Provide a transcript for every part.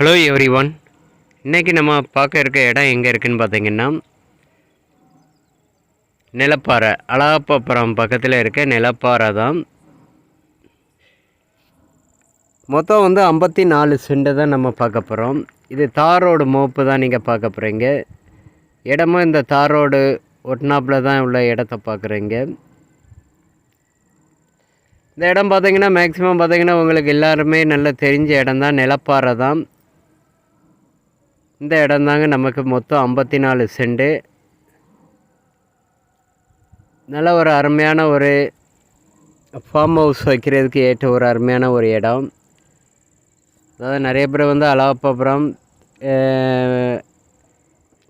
Hello every one. இன்றைக்கி நம்ம பார்க்க இருக்க இடம் எங்கே இருக்குதுன்னு பார்த்தீங்கன்னா, நிலப்பாறை, அழகப்பாபுரம் பக்கத்தில் இருக்க நிலப்பாறை தான். மொத்தம் 54 சென்ட் தான் நம்ம பார்க்க போகிறோம். இது தார் ரோடு மோப்பு தான் நீங்கள் பார்க்க போகிறீங்க. இடமும் இந்த தார் ரோடு ஒட்டினாப்பில் தான் உள்ள இடத்த பார்க்குறீங்க. இந்த இடம் பார்த்தீங்கன்னா மேக்ஸிமம் பார்த்தீங்கன்னா உங்களுக்கு எல்லாருமே நல்லா தெரிஞ்ச இடம் தான், நிலப்பாறை தான். இந்த இடம் தாங்க நமக்கு மொத்தம் 54 சென்ட். நல்ல ஒரு அருமையான ஒரு ஃபார்ம் ஹவுஸ் வைக்கிறதுக்கு ஏற்ற ஒரு அருமையான ஒரு இடம். அதாவது நிறைய பேர் அழகப்பாபுரம்,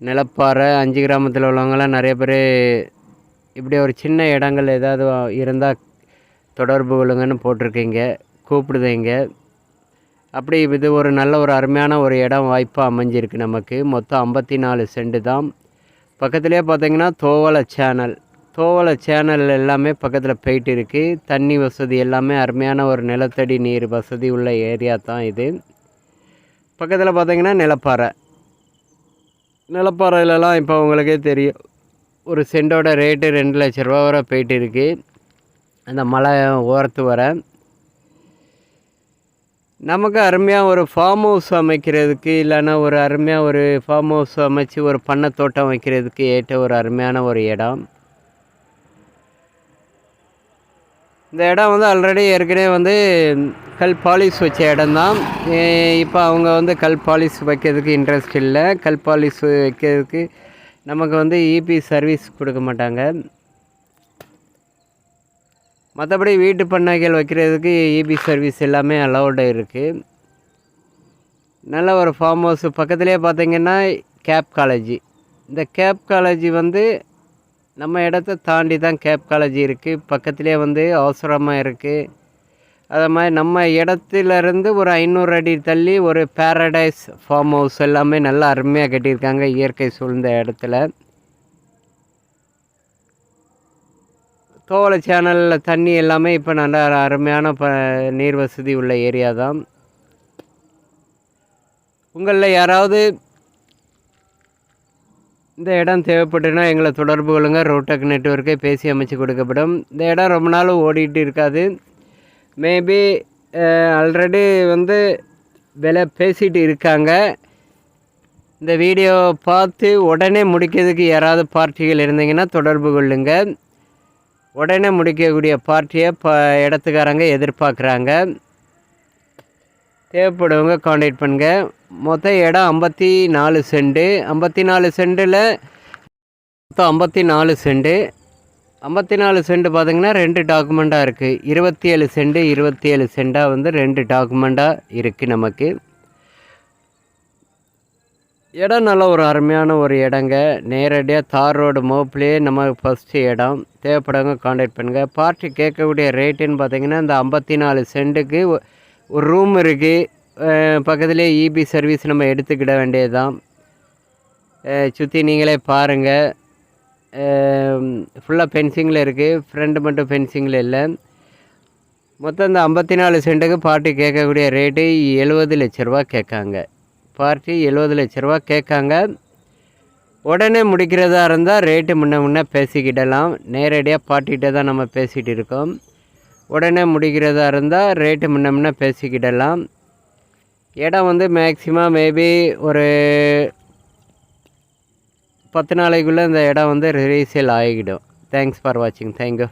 நிலப்பாறை, 5 கிராமத்தில் உள்ளவங்களாம் நிறைய பேர் இப்படி ஒரு சின்ன இடங்கள் ஏதாவது இருந்தால் தொடர்பு கொள்ளுங்கன்னு போட்டிருக்கீங்க, கூப்பிடுதீங்க. அப்படி இது ஒரு நல்ல ஒரு அருமையான ஒரு இடம் வாய்ப்பாக அமைஞ்சிருக்கு நமக்கு. மொத்தம் 54 சென்ட் தான். பக்கத்துலேயே பார்த்தீங்கன்னா தோவளை சேனல் எல்லாமே பக்கத்தில் போயிட்டு இருக்குது. தண்ணி வசதி எல்லாமே அருமையான ஒரு நிலத்தடி நீர் வசதி உள்ள ஏரியா தான் இது. பக்கத்தில் பார்த்தீங்கன்னா நிலப்பாறையிலலாம் இப்போ உங்களுக்கே தெரியும், ஒரு சென்டோட ரேட்டு 2 லட்ச ரூபா வரை போயிட்டு இருக்குது. அந்த மலை ஓரத்து வர நமக்கு அருமையாக ஒரு ஃபார்ம் ஹவுஸ் அமைக்கிறதுக்கு, இல்லைன்னா ஒரு அருமையாக ஒரு ஃபார்ம் ஹவுஸ் அமைச்சு ஒரு பண்ணை தோட்டம் வைக்கிறதுக்கு ஏற்ற ஒரு அருமையான ஒரு இடம். இந்த இடம் ஆல்ரெடி ஏற்கனவே கல் பாலிஷ் வச்ச இடம் தான். இப்போ அவங்க கல் பாலிஷ் வைக்கிறதுக்கு இன்ட்ரெஸ்ட் இல்லை. கல் பாலிஷ் வைக்கிறதுக்கு நமக்கு இபி சர்வீஸ் கொடுக்க மாட்டாங்க. மற்றபடி வீட்டு பண்ணைகள் வைக்கிறதுக்கு இபி சர்வீஸ் எல்லாமே அலௌடு இருக்குது. நல்ல ஒரு ஃபார்ம் ஹவுஸ். பக்கத்துலேயே பார்த்திங்கன்னா கேப் காலேஜ். இந்த கேப் காலேஜ் நம்ம இடத்த தாண்டி தான் கேப் காலேஜ் இருக்குது. பக்கத்துலேயே அவசரமாக இருக்குது. அது மாதிரி நம்ம இடத்துலேருந்து ஒரு 500 அடி தள்ளி ஒரு பேரடைஸ் ஃபார்ம் ஹவுஸ் எல்லாமே நல்லா அருமையாக கட்டியிருக்காங்க இயற்கை சூழ்ந்த இடத்துல. தோவளை சேனலில் தண்ணி எல்லாமே இப்போ நல்லா அருமையான நீர் வசதி உள்ள ஏரியா தான். உங்களில் யாராவது இந்த இடம் தேவைப்பட்டுன்னா எங்களை தொடர்பு கொள்ளுங்கள். ரோட்டக் நெட்வொர்க்கை பேசி அமைச்சு கொடுக்கப்படும். இந்த இடம் ரொம்ப நாள் ஓடிட்டு இருக்காது. மேபி ஆல்ரெடி விலை பேசிகிட்டு இருக்காங்க. இந்த வீடியோ பார்த்து உடனே முடிக்கிறதுக்கு யாராவது பார்ட்டிகள் இருந்தீங்கன்னா தொடர்பு கொள்ளுங்கள். உடனே முடிக்கக்கூடிய பார்ட்டியை இடத்துக்காரங்க எதிர்பார்க்குறாங்க. தேவைப்படுவங்க காண்டாக்ட் பண்ணுங்க. மொத்தம் இடம் 54 சென்ட். 54 சென்ட்டில் மொத்தம் 54 சென்ட். 54 சென்ட் பார்த்திங்கன்னா 2 டாக்குமெண்ட்டாக இருக்குது. 27 சென்டாக 2 டாக்குமெண்ட்டாக இருக்குது நமக்கு. இடம் நல்ல ஒரு அருமையான ஒரு இடங்க. நேரடியாக தார் ரோடு மோப்லேயே நம்ம ஃபஸ்ட்டு இடம். தேவைப்படுங்க காண்டாக்ட் பண்ணுங்கள். பார்ட்டி கேட்கக்கூடிய ரேட்டுன்னு பார்த்திங்கன்னா இந்த 54 சென்ட்டுக்கு ஒரு ரூம் இருக்குது. பக்கத்துலேயே இபி சர்வீஸ் நம்ம எடுத்துக்கிட வேண்டியது தான். சுற்றி நீங்களே பாருங்கள். ஃபுல்லாக ஃபென்சிங்கில் இருக்குது. ஃப்ரண்ட் மட்டும் ஃபென்சிங்கில் இல்லை. மொத்தம் இந்த 54 சென்ட்டுக்கு பார்ட்டி கேட்கக்கூடிய ரேட்டு 70 லட்ச ரூபா கேட்காங்க. பார்ட்டி 70 லட்ச ரூபா கேட்காங்க. உடனே முடிக்கிறதா இருந்தால் ரேட்டு முன்ன பேசிக்கிடலாம். நேரடியாக பார்ட்டிகிட்ட தான் நம்ம பேசிகிட்டு இருக்கோம். உடனே முடிக்கிறதா இருந்தால் ரேட்டு முன்ன பேசிக்கிடலாம். இடம் மேக்ஸிமம் மேபி ஒரு 10 நாளைக்குள்ளே இந்த இடம் ரீசேல் ஆகிடும். தேங்க்ஸ் ஃபார் வாட்சிங். தேங்க்யூ.